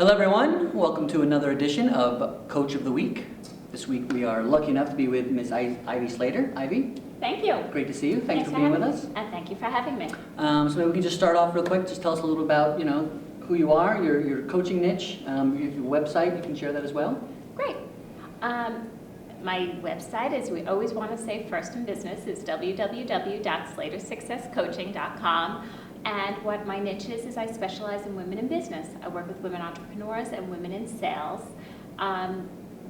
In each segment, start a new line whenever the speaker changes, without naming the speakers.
Hello everyone, welcome to another edition of Coach of the Week. This week we are lucky enough to be with Ms. Ivy Slater. Ivy?
Thank you.
Great to see you. Thanks for being with us.
And thank you for having me.
So maybe we can just start off real quick. Just tell us a little about, who you are, your coaching niche, your website. You can share that as well.
Great. My website, as we always want to say first in business, is www.slatersuccesscoaching.com. And what my niche is I specialize in women in business. I work with women entrepreneurs and women in sales,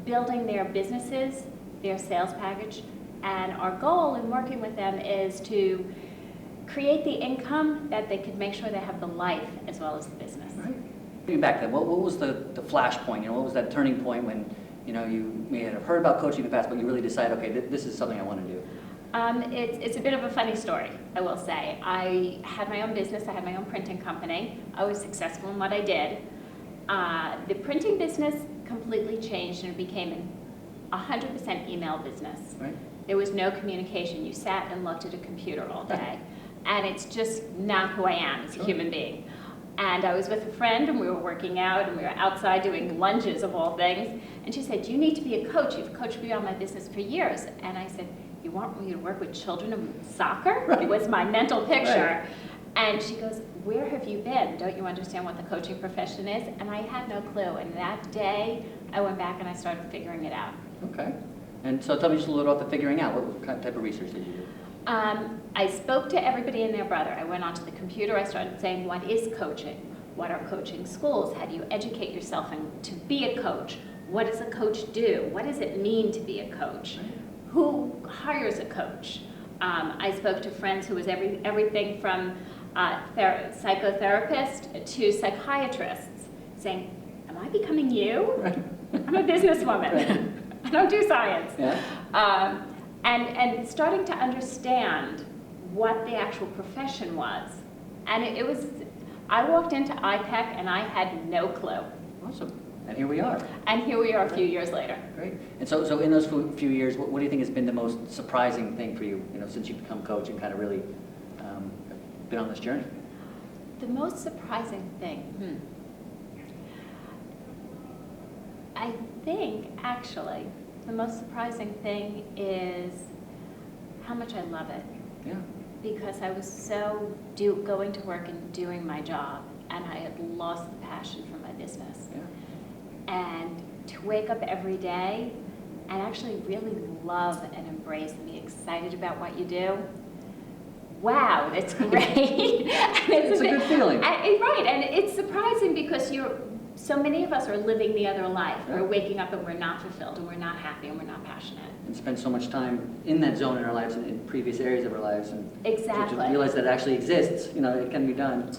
building their businesses, their sales package, and our goal in working with them is to create the income that they could make sure they have the life as well as the business.
Right. Getting back then, what was the flash point? What was that turning point when you may have heard about coaching in the past, but you really decided, okay, this is something I want to do?
It's a bit of a funny story, I will say. I had my own business, I had my own printing company. I was successful in what I did. The printing business completely changed and it became an 100% email business.
Right.
There was no communication. You sat and looked at a computer all day. And it's just not who I am as a human being. And I was with a friend and we were working out and we were outside doing lunges of all things. And she said, "You need to be a coach. You've coached me on my business for years." And I said, "You want me to work with children and soccer?"
Right.
It was my mental picture.
Right.
And she goes, "Where have you been? Don't you understand what the coaching profession is?" And I had no clue. And that day, I went back and I started figuring it out.
Okay. And so tell me just a little about the figuring out. What kind of type of research did you do?
I spoke to everybody and their brother. I went onto the computer. I started saying, what is coaching? What are coaching schools? How do you educate yourself to be a coach? What does a coach do? What does it mean to be a coach?
Right.
Who hires a coach? I spoke to friends who was everything from psychotherapist to psychiatrists, saying, "Am I becoming you?
Right.
I'm a businesswoman.
Right.
I don't do science."
Yeah.
And starting to understand what the actual profession was. And it was, I walked into iPEC and I had no clue.
Awesome. And here we are.
And here we are a few years later.
Great. And so in those few years, what do you think has been the most surprising thing for you, since you've become coach and kind of really been on this journey?
The most surprising thing, I think actually the most surprising thing is how much I love it.
Yeah.
Because I was so going to work and doing my job, and I had lost the passion for my business.
Yeah.
And to wake up every day and actually really love and embrace and be excited about what you do, wow, that's great.
It's a good feeling.
Right, and it's surprising because so many of us are living the other life.
Yeah.
We're waking up and we're not fulfilled and we're not happy and we're not passionate.
And spend so much time in that zone in our lives and in previous areas of our lives. And
Exactly.
to realize that it actually exists, it can be done.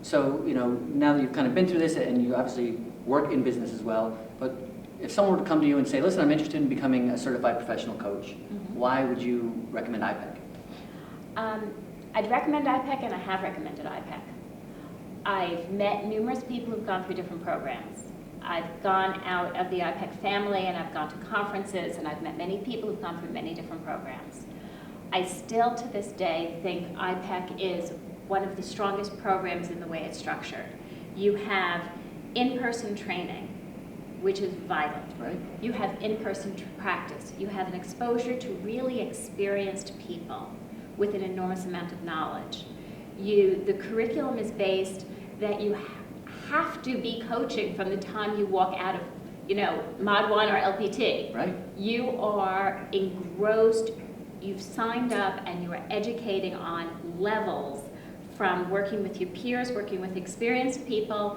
So, now that you've kind of been through this and you obviously work in business as well, but if someone were to come to you and say, "Listen, I'm interested in becoming a certified professional coach," why would you recommend iPEC?
I'd recommend iPEC, and I have recommended iPEC. I've met numerous people who've gone through different programs. I've gone out of the iPEC family, and I've gone to conferences, and I've met many people who've gone through many different programs. I still, to this day, think iPEC is one of the strongest programs in the way it's structured. You have in-person training, which is vital.
Right.
You have in-person practice. You have an exposure to really experienced people with an enormous amount of knowledge. The curriculum is based that you have to be coaching from the time you walk out of, Mod 1 or LPT.
Right.
You are engrossed, you've signed up, and you are educating on levels from working with your peers, working with experienced people,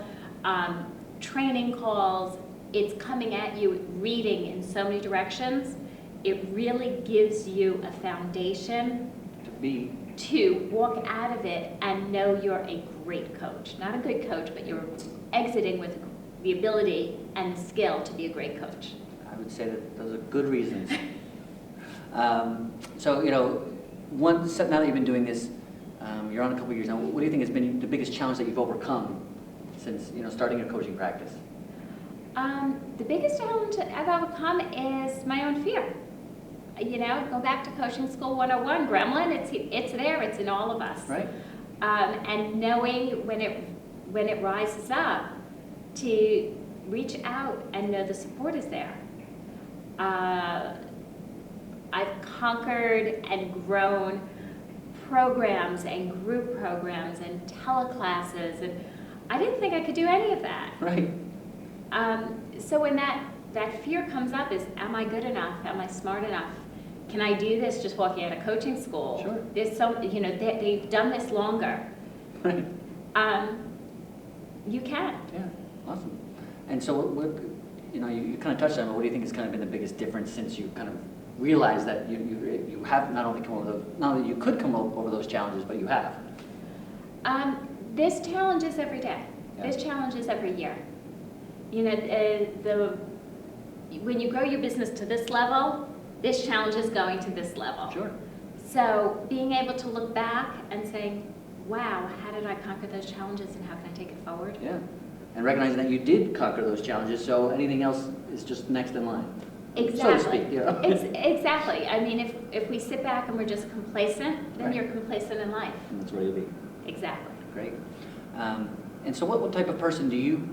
training calls. It's coming at you, reading in so many directions. It really gives you a foundation to walk out of it and know you're a great coach. Not a good coach, but you're exiting with the ability and the skill to be a great coach.
I would say that those are good reasons. So, now that you've been doing this, you're on a couple of years now, what do you think has been the biggest challenge that you've overcome since, starting your coaching practice?
The biggest challenge I've overcome is my own fear. Go back to Coaching School 101, gremlin, it's there, it's in all of us.
Right.
And knowing when it rises up, to reach out and know the support is there. I've conquered and grown programs and group programs and teleclasses, and I didn't think I could do any of that.
Right.
So when that fear comes up is, am I good enough? Am I smart enough? Can I do this just walking out of coaching school?
Sure.
There's so, they've done this longer.
Right.
You can.
Yeah, awesome. And so you kind of touched on it, what do you think has kind of been the biggest difference since you kind of realized that you have not only come over those, not only you could come over those challenges, but you have?
There's challenges every day.
Yeah.
There's challenges every year. When you grow your business to this level, this challenge is going to this level.
Sure.
So being able to look back and saying, wow, how did I conquer those challenges and how can I take it forward?
Yeah. And recognizing that you did conquer those challenges, so anything else is just next in line.
Exactly.
So to speak, yeah.
Exactly. I mean, if we sit back and we're just complacent, then
Right.
you're complacent in life.
And that's where you'll be.
Exactly.
Great. And so what type of person do you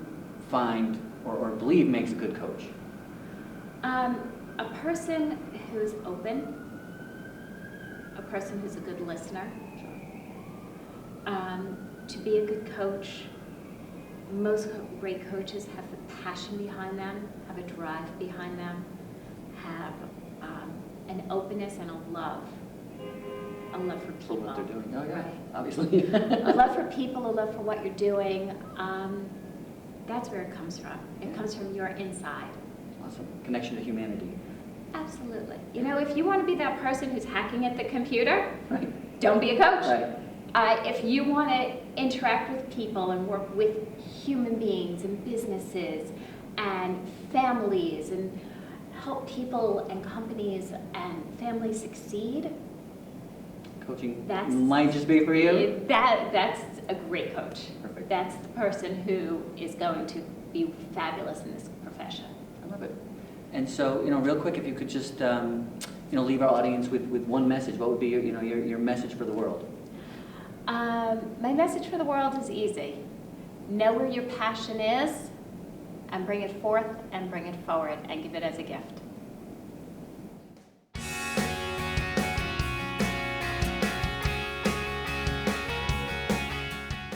find or believe makes a good coach?
A person who's open, a person who's a good listener. To be a good coach, most great coaches have the passion behind them, have a drive behind them, have an openness and a love for
For
people.
what they're doing. Oh, yeah,
Right.
obviously.
A love for people, a love for what you're doing. That's where it comes from. It comes from your inside.
Awesome. Connection to humanity.
Absolutely. If you want to be that person who's hacking at the computer,
Right.
don't be a coach.
Right.
If you want to interact with people and work with human beings and businesses and families and help people and companies and families succeed,
Coaching
That's-
might just be for you.
that's a great coach.
Perfect.
That's the person who is going to be fabulous in this profession.
I love it. And so, real quick, if you could just, leave our audience with one message, what would be your message for the world?
My message for the world is easy. Know where your passion is and bring it forth and bring it forward and give it as a gift.